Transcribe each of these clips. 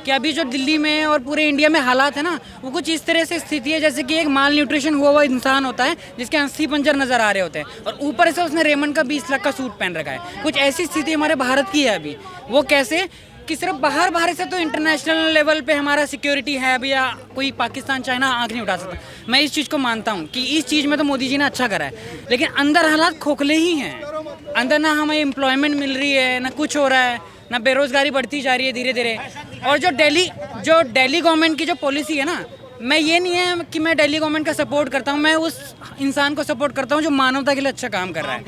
कि अभी जो दिल्ली में और पूरे इंडिया में हालात है ना, वो कुछ इस तरह से स्थिति है जैसे कि एक माल न्यूट्रिशन हुआ इंसान होता है जिसके 80 पंजर नजर आ रहे होते हैं और ऊपर से उसने रेमंड का 20 लाख का सूट पहन रखा है। कुछ ऐसी स्थिति हमारे भारत की है अभी। वो कैसे कि सिर्फ बाहर से तो इंटरनेशनल लेवल पे हमारा सिक्योरिटी है अभी, या कोई पाकिस्तान चाइना आंख नहीं उठा सकता। मैं इस चीज़ को मानता हूँ कि इस चीज़ में तो मोदी जी ने अच्छा करा है, लेकिन अंदर हालात खोखले ही हैं। अंदर ना हमें एम्प्लॉयमेंट मिल रही है, ना कुछ हो रहा है, ना बेरोजगारी बढ़ती जा रही है धीरे धीरे। और जो दिल्ली गवर्नमेंट की जो पॉलिसी है ना, मैं ये नहीं है कि मैं दिल्ली गवर्नमेंट का सपोर्ट करता हूँ, मैं उस इंसान को सपोर्ट करता हूँ जो मानवता के लिए अच्छा काम कर रहा है,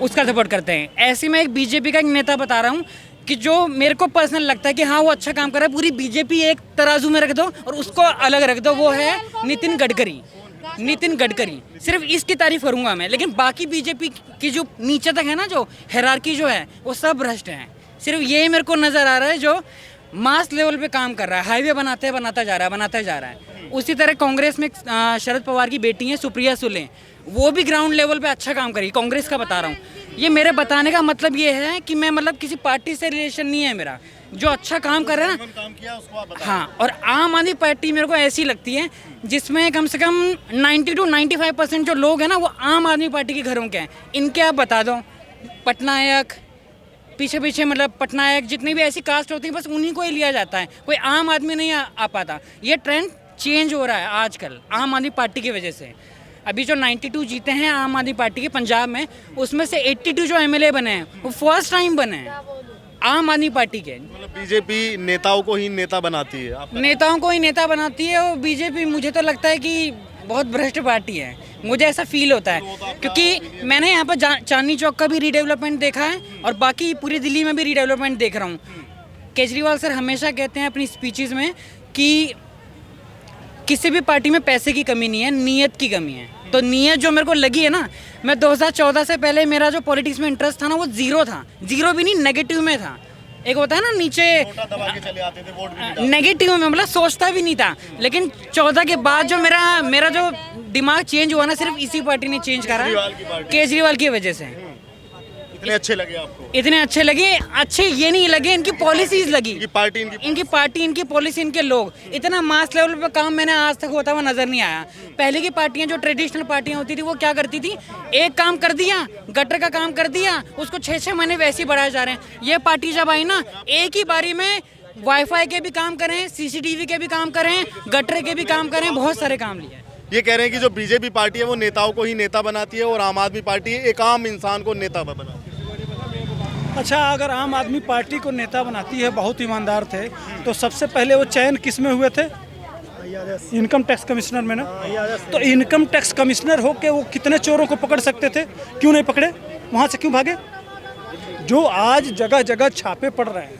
उसका सपोर्ट करते हैं। ऐसे में एक बीजेपी का एक नेता बता रहा हूँ कि जो मेरे को पर्सनल लगता है कि हाँ वो अच्छा काम कर रहा है, पूरी बीजेपी एक तराजू में रख दो और उसको अलग रख दो, वो है नितिन गडकरी। सिर्फ इसकी तारीफ करूंगा मैं, लेकिन बाकी बीजेपी की जो नीचे तक है ना, जो हायरार्की जो है, वो सब भ्रष्ट है। सिर्फ यही मेरे को नजर आ रहा है जो मास लेवल पे काम कर रहा है, हाईवे बनाता जा रहा है। उसी तरह कांग्रेस में शरद पवार की बेटी है सुप्रिया सुले, वो भी ग्राउंड लेवल पे अच्छा काम करी, कांग्रेस का बता रहा हूँ। ये मेरे बताने का मतलब ये है कि मैं मतलब किसी पार्टी से रिलेशन नहीं है मेरा, जो अच्छा काम कर रहा है ना। हाँ, और आम आदमी पार्टी मेरे को ऐसी लगती है जिसमें कम से कम 90 to 95% जो लोग हैं ना, वो आम आदमी पार्टी के घरों के हैं। इनके आप बता दो, पटनायक पीछे मतलब पटनायक जितनी भी ऐसी कास्ट होती है बस उन्हीं को ही लिया जाता है, कोई आम आदमी नहीं आ पाता। ये ट्रेंड चेंज हो रहा है आजकल आम आदमी पार्टी की वजह से। अभी जो 92 जीते हैं आम आदमी पार्टी के पंजाब में, उसमें से 82 जो एमएलए बने हैं वो फर्स्ट टाइम बने हैं आम आदमी पार्टी के। मतलब बीजेपी नेताओं को ही नेता बनाती है, नेताओं को ही नेता बनाती है। और बीजेपी मुझे तो लगता है कि बहुत भ्रष्ट पार्टी है, मुझे ऐसा फील होता है, क्योंकि मैंने यहाँ पर चांदनी चौक का भी रीडेवलपमेंट देखा है और बाकी पूरी दिल्ली में भी रीडेवलपमेंट देख रहा हूँ। केजरीवाल सर हमेशा कहते हैं अपनी स्पीचेस में कि किसी भी पार्टी में पैसे की कमी नहीं है, नीयत की कमी है। तो नीयत जो मेरे को लगी है ना, मैं 2014 से पहले मेरा जो पॉलिटिक्स में इंटरेस्ट था ना, वो जीरो था, जीरो भी नहीं नेगेटिव में था। एक होता है ना नीचे नेगेटिव में, मतलब सोचता भी नहीं था। लेकिन 14 के बाद जो मेरा जो दिमाग चेंज हुआ ना, सिर्फ इसी पार्टी ने चेंज करा, केजरीवाल की वजह से। इतने अच्छे लगे आपको? इतने अच्छे लगे, अच्छे ये नहीं लगे, इनकी पॉलिसीज लगी, इनकी पार्टी, इनकी पॉलिसी, इनके लोग। इतना मास लेवल पे काम मैंने आज तक होता हुआ नजर नहीं आया। पहले की पार्टियां जो ट्रेडिशनल पार्टियां होती थी, वो क्या करती थी, एक काम कर दिया, गटर का काम कर दिया, उसको 6-6 महीने वैसे ही बढ़ाए जा रहे हैं। ये पार्टी जब आई ना, एक ही बारी में वाईफाई के भी काम करें, सीसीटीवी के भी काम करें, गटर के भी काम करें, बहुत सारे काम लिए। ये कह रहे हैं कि जो बीजेपी पार्टी है वो नेताओं को ही नेता बनाती है और आम आदमी पार्टी एक आम इंसान को नेता बनाती है। अच्छा, अगर आम आदमी पार्टी को नेता बनाती है, बहुत ईमानदार थे, तो सबसे पहले वो चयन किस में हुए थे? इनकम टैक्स कमिश्नर में ना। तो इनकम टैक्स कमिश्नर हो के वो कितने चोरों को पकड़ सकते थे, क्यों नहीं पकड़े? वहाँ से क्यों भागे? जो आज जगह जगह छापे पड़ रहे हैं,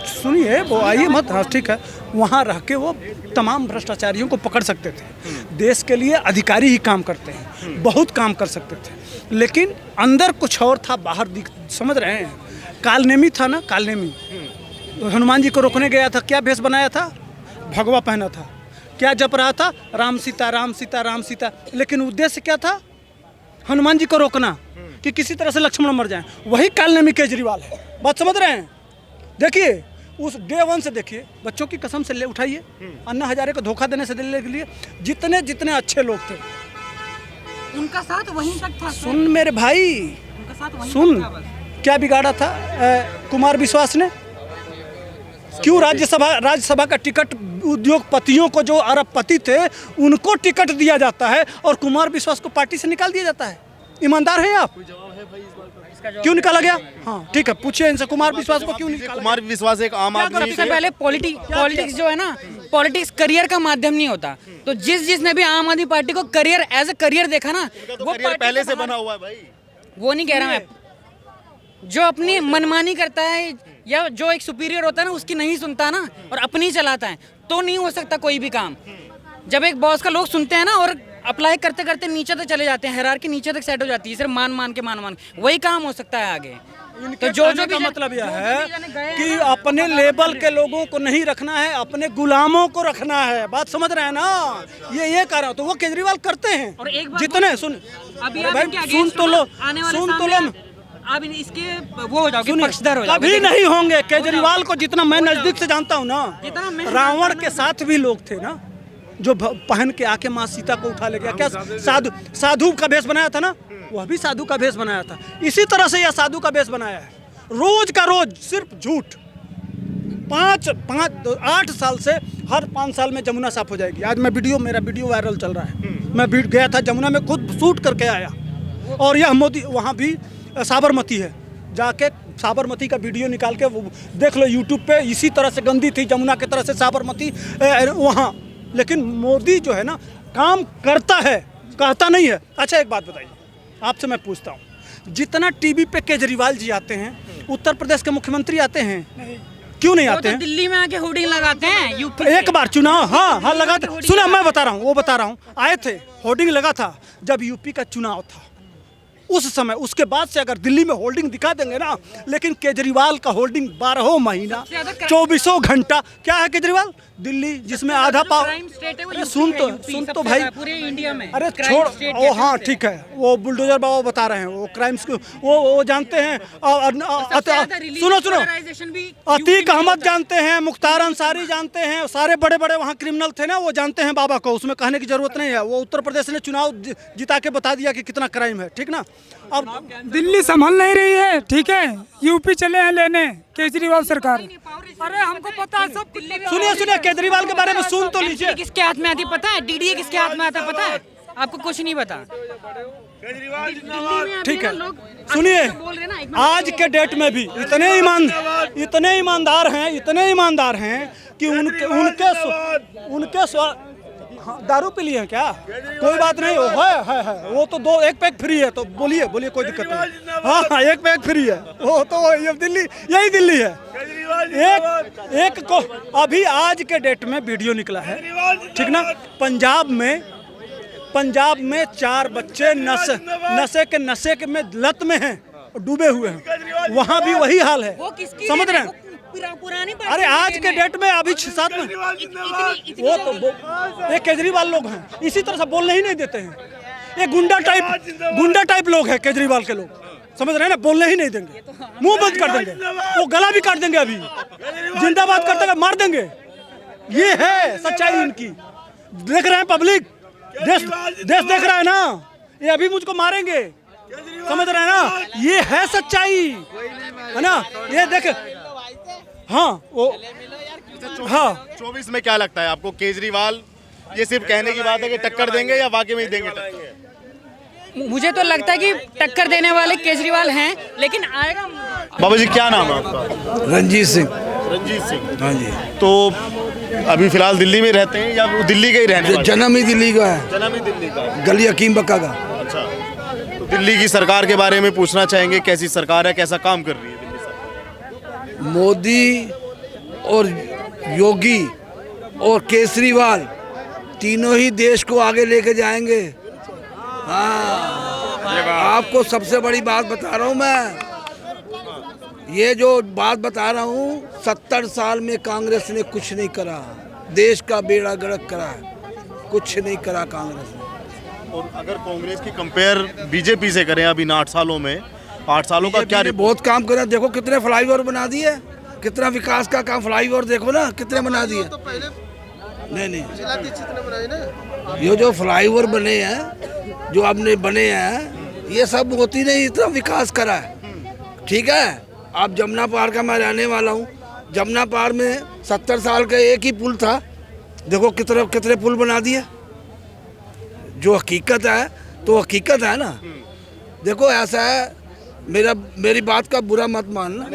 सुनिए, वो आइए मत, हाँ ठीक है, वहाँ रह के वो तमाम भ्रष्टाचारियों को पकड़ सकते थे। देश के लिए अधिकारी ही काम करते हैं, बहुत काम कर सकते थे, लेकिन अंदर कुछ और था, बाहर समझ रहे हैं। कालनेमी था ना, कालनेमी हनुमान जी को रोकने गया था, क्या भेष बनाया था? भगवा पहना था। क्या जप रहा था? राम सीता राम सीता राम सीता। लेकिन उद्देश्य क्या था? हनुमान जी को रोकना कि किसी तरह से लक्ष्मण मर जाएं। वही कालनेमी केजरीवाल है। बात समझ रहे हैं? देखिए, उस डे 1 से देखिए, बच्चों की कसम से ले उठाइए, अन्ना हजारे को धोखा देने से दिल्ली के लिए जितने अच्छे लोग थे, उनका साथ वहीं तक था। सुन मेरे भाई, उनका साथ वहीं सुन, तक था बस। क्या बिगाड़ा था कुमार विश्वास ने? क्यों राज्यसभा का टिकट उद्योगपतियों को, जो अरबपति थे, उनको टिकट दिया जाता है और कुमार विश्वास को पार्टी से निकाल दिया जाता है? ईमानदार हैं आप? क्यों निकाला गया? हाँ ठीक है, पूछिए इनसे, कुमार विश्वास को क्यों निकाला? कुमार विश्वास एक आम आदमी सबसे पहले पॉलिटिक्स जो है ना, पॉलिटिक्स करियर का माध्यम नहीं होता। तो जिसने भी आम आदमी पार्टी को करियर एज ए करियर देखा ना, वो पहले से बना हुआ है भाई। वो नहीं कह रहा मैं, जो अपनी मनमानी करता है या जो एक सुपीरियर होता है ना, उसकी नहीं सुनता ना और अपनी चलाता है, तो नहीं हो सकता कोई भी काम। जब एक बॉस का लोग सुनते हैं ना और अप्लाई करते करते नीचे तक चले जाते हैं, हायरार्की नीचे तक सेट हो जाती है, सिर्फ मान के वही काम हो सकता है आगे। तो जो भी मतलब यह है कि अपने लेवल के लोगों को नहीं रखना है, अपने गुलामों को रखना है। बात समझ रहे हैं ना? ये कर रहा हूँ, तो वो केजरीवाल करते हैं। और एक जितने सुन, अभी सुन तो लो, आप इसके वो हो जाओगे, पक्षधर हो जाओगे। कभी नहीं होंगे। केजरीवाल को जितना मैं नजदीक से जानता हूँ ना, रावण के साथ भी लोग थे ना जो पहन के आके माँ सीता को उठा ले गया। क्या साधु का भेष बनाया था ना, वह भी साधु का भेष बनाया था। इसी तरह से यह साधु का भेष बनाया है। रोज का रोज सिर्फ झूठ। 8 साल से हर 5 साल में जमुना साफ हो जाएगी। आज मेरा वीडियो वायरल चल रहा है। मैं गया था जमुना में, खुद शूट करके आया। और यह मोदी वहाँ भी साबरमती है, जाके साबरमती का वीडियो निकाल के देख लो यूट्यूब पे। इसी तरह से गंदी थी जमुना की तरह से साबरमती वहाँ। लेकिन मोदी जो है ना काम करता है, कहता नहीं है। अच्छा एक बात बताइए, आपसे मैं पूछता हूँ, जितना टीवी पे केजरीवाल जी आते हैं, उत्तर प्रदेश के मुख्यमंत्री आते हैं? क्यों नहीं आते हैं? दिल्ली में आके होर्डिंग लगाते हैं यूपी। एक बार चुनाव, हाँ लगाते। सुना, मैं बता रहा हूँ, आए थे, होर्डिंग लगा था जब यूपी का चुनाव था उस समय। उसके बाद से अगर दिल्ली में होल्डिंग दिखा देंगे ना, लेकिन केजरीवाल का होल्डिंग 12 महीना 24 घंटा। क्या है केजरीवाल? दिल्ली जिसमें आधा पाव। अरे सुन तो भाई, पूरे इंडिया में। अरे छोड़, ओ हाँ ठीक है, वो बुलडोजर बाबा बता रहे हैं, वो क्राइम्स को वो जानते हैं। सुनो अतीक अहमद जानते हैं, मुख्तार अंसारी जानते हैं, सारे बड़े बड़े वहाँ क्रिमिनल थे ना, वो जानते हैं बाबा को। उसमें कहने की जरूरत नहीं है। वो उत्तर प्रदेश ने चुनाव जिता के बता दिया कि कितना क्राइम है, ठीक ना। अब दिल्ली संभल नहीं रही है, ठीक है, यूपी चले हैं लेने केजरीवाल सरकार। अरे हमको पता है सब। सुनिए केजरीवाल के बारे में सुन तो लीजिए। किसके हाथ में आती पता है? डीडीए किसके हाथ में आता पता है? आपको कुछ नहीं पता। ठीक है, सुनिए, आज के डेट में भी इतने ईमानदार हैं कि उनके हाँ, दारू पी लिए हैं क्या? कोई बात नहीं, है वो तो एक पैक फ्री है, तो बोलिए कोई दिक्कत नहीं। हाँ एक पैक फ्री है, वो तो यही दिल्ली है। एक को अभी आज के डेट में वीडियो निकला है, ठीक ना। पंजाब में 4 बच्चे नशे के में लत में हैं, डूबे हुए हैं। वहाँ भी वही हाल है, समझ रहे हैं? अरे आज के डेट में अभी 6-7 में वो तो ये केजरीवाल लोग हैं, इसी तरह से बोलने ही नहीं देते हैं। ये गुंडा टाइप लोग हैं केजरीवाल के लोग, समझ रहे हैं ना। बोलने ही नहीं देंगे, मुंह बंद कर देंगे, वो गला भी काट देंगे, अभी जिंदाबाद करते हुए मार देंगे। ये है सच्चाई इनकी। देख रहे हैं पब्लिक, देश देख रहा है ना, ये अभी मुझको मारेंगे, समझ रहे हैं ना। ये है सच्चाई, है ना। ये देख, हाँ वो हाँ 24 में क्या लगता है आपको, केजरीवाल ये सिर्फ कहने की बात है कि टक्कर देंगे या वाकई में देंगे टक्कर? मुझे तो लगता है कि टक्कर देने वाले केजरीवाल हैं, लेकिन आएगा। बाबा जी क्या नाम है आपका? रंजीत सिंह। हाँ जी। तो अभी फिलहाल दिल्ली में रहते हैं या दिल्ली के ही रहने वाले? जन्म ही दिल्ली का है। जन्म ही दिल्ली का, गली हकीम बक्का का। अच्छा, तो दिल्ली की सरकार के बारे में पूछना चाहेंगे, कैसी सरकार है, कैसा काम कर रही है दिल्ली सरकार? मोदी और योगी और केजरीवाल तीनों ही देश को आगे लेके जाएंगे। हाँ, आपको सबसे बड़ी बात बता रहा हूँ मैं, ये जो बात बता रहा हूँ, 70 साल में कांग्रेस ने कुछ नहीं करा, देश का बेड़ा गर्क करा, कुछ नहीं करा कांग्रेस ने। और अगर कांग्रेस की कंपेयर बीजेपी से करें अभी 8 सालों में, 8 सालों का क्या बहुत काम करा। देखो कितने फ्लाईओवर बना दिए, कितना विकास का काम। फ्लाईओवर देखो ना कितने बना दिए। नहीं, ये जो फ्लाईओवर बने हैं, जो आपने बने हैं, ये सब होती नहीं, इतना विकास करा है, ठीक है। आप जमुना पार का मैं रहने वाला हूँ। जमुना पार में 70 साल का एक ही पुल था, देखो कितने पुल बना दिए। जो हकीकत है तो हकीकत है ना। देखो ऐसा है, मेरी बात का बुरा मत मानना,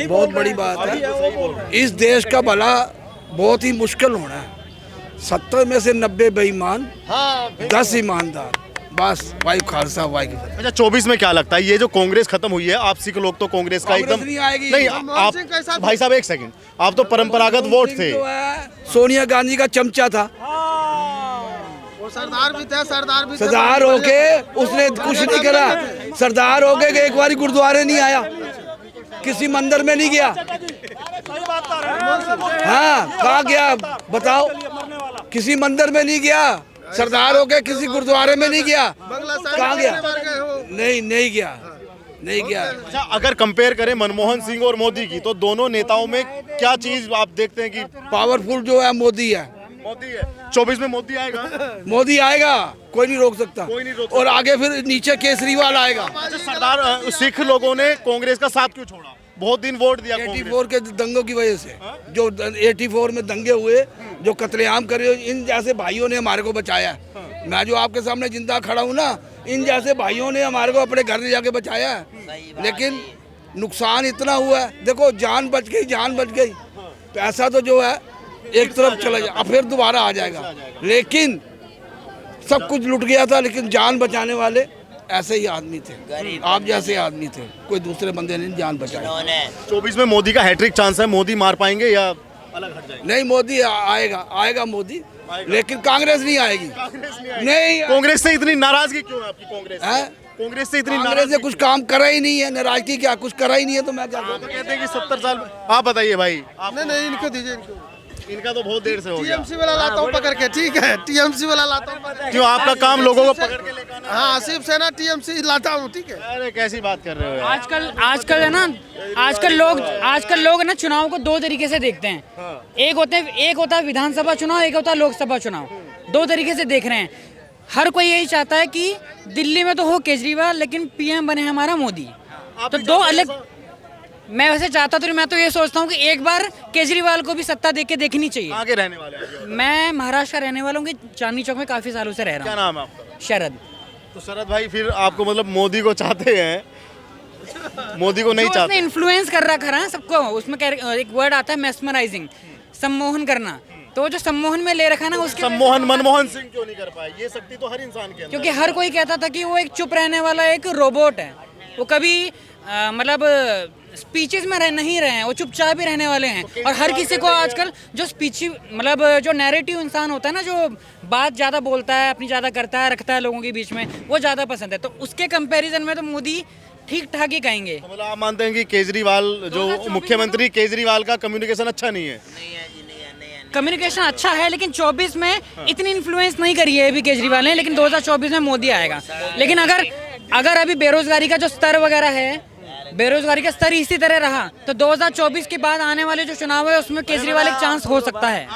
बहुत बड़ी बात है। इस देश का भला बहुत ही मुश्किल होना है। 70 में से 90 बेईमान, 10 ईमानदार, बस वाई खालसा वाई। अच्छा, 24 में क्या लगता है, ये जो कांग्रेस खत्म हुई है, आप सिख लोग तो कांग्रेस का एकदम नहीं आएगी। नहीं, आप भाई साहब एक सेकंड, आप तो परंपरागत वोट थे। सोनिया गांधी का चमचा था, सरदार भी थे, सरदार होके उसने कुछ नहीं करा। सरदार होके एक बारी गुरुद्वारे नहीं आया, किसी मंदिर में नहीं गया। हाँ, कहाँ गया बताओ? किसी मंदिर में नहीं गया। सरदार होके किसी गुरुद्वारे में नहीं गया। कहाँ गया? नहीं गया, नहीं किया। अच्छा, अगर कंपेयर करें मनमोहन सिंह और मोदी की, तो दोनों नेताओं में क्या चीज आप देखते हैं कि पावरफुल जो है मोदी है। मोदी है? 24 में मोदी आएगा? मोदी आएगा, कोई नहीं रोक सकता। कोई नहीं रोक और आगे फिर नीचे केजरीवाल आएगा। अच्छा, सरदार सिख लोगों ने कांग्रेस का साथ क्यों छोड़ा? बहुत दिन वोट दिया कांग्रेस। 84 के दंगों की वजह से, जो 84 में दंगे हुए, जो कत्लेआम करे, इन जैसे भाइयों ने हमारे को बचाया। मैं जो आपके सामने जिंदा खड़ा हूँ ना, इन जैसे भाइयों ने हमारे को अपने घर ले जाके बचाया है। लेकिन नुकसान इतना हुआ है, देखो जान बच गई, जान बच गई। पैसा तो जो है एक तरफ चला जाए, अब फिर दोबारा आ जाएगा। लेकिन सब कुछ लुट गया था, लेकिन जान बचाने वाले ऐसे ही आदमी थे, आप जैसे आदमी थे, कोई दूसरे बंदे ने जान बचाई। 24 में मोदी का हैट्रिक चांस है, मोदी मार पाएंगे या अलग हट जाएंगे? नहीं, मोदी आएगा, आएगा मोदी, लेकिन कांग्रेस नहीं आएगी। नहीं, कांग्रेस से इतनी नाराजगी क्यों है आपकी? कांग्रेस से? हैं? कांग्रेस से इतनी कांग्रेस ने नाराजगी कुछ काम करा ही नहीं है, नाराजगी क्या, कुछ करा ही नहीं है, तो मैं क्या तो करूं? कहते हैं कि 70 साल। आप बताइए भाई, आप नहीं इनको दीजिए, इनको इनका तो बहुत देर से हो गया। टीएमसी वाला लाता हूँ पकड़ के, ठीक है, टीएमसी वाला लाता हूँ। क्यों, आपका काम लोगों को पकड़ के लेकर आना है? हाँ, शिवसेना टीएमसी लाता हूँ, ठीक है। अरे कैसी बात कर रहे हो यार? आजकल है ना, आजकल लोग ना चुनाव को दो तरीके से देखते हैं। एक होता है विधानसभा चुनाव, एक होता है लोकसभा चुनाव। दो तरीके से देख रहे हैं। हर कोई यही चाहता है कि दिल्ली में तो हो केजरीवाल, लेकिन पीएम बने हमारा मोदी। तो दो अलग, मैं वैसे चाहता तो नहीं, मैं तो ये सोचता हूँ कि एक बार केजरीवाल को भी सत्ता दे के देखनी चाहिए। आगे रहने वाले हैं? मैं महाराष्ट्र का रहने वाला हूँ, कि चांदनी चौक में काफी सालों से रह क्या रहा नाम है आपका? हूँ। शरद। तो शरद भाई, फिर आपको मतलब मोदी को चाहते हैं, मोदी को नहीं जो उसने चाहते? इन्फ्लुएंस कर रखा है सबको, उसमें एक वर्ड आता है मेस्मराइजिंग, सम्मोहन करना। तो जो सम्मोहन में ले रखा ना, उसके सम्मोहन मनमोहन सिंह क्यों नहीं कर पाए? ये शक्ति तो हर इंसान के अंदर क्योंकि हर कोई कहता था कि वो एक चुप रहने वाला एक रोबोट है। वो कभी मतलब स्पीचेस में नहीं रहे हैं, वो चुपचाप ही रहने वाले हैं। और हर किसी को आजकल जो स्पीच, मतलब जो नैरेटिव इंसान होता है ना, जो बात ज़्यादा बोलता है, अपनी ज़्यादा करता है, रखता है लोगों के बीच में, वो ज़्यादा पसंद है। तो उसके कंपैरिजन में तो मोदी ठीक ठाक ही कहेंगे। तो मतलब आप मानते हैं कि केजरीवाल, जो मुख्यमंत्री केजरीवाल का कम्युनिकेशन अच्छा नहीं है? कम्युनिकेशन अच्छा है, लेकिन 24 में इतनी इन्फ्लुएंस नहीं करी है अभी केजरीवाल ने, लेकिन 2024 में मोदी आएगा। लेकिन अगर अभी बेरोजगारी का जो स्तर वगैरह है, बेरोजगारी का स्तर इसी तरह रहा, तो 2024 के बाद आने वाले जो चुनाव है उसमें केजरीवाल एक चांस हो सकता है।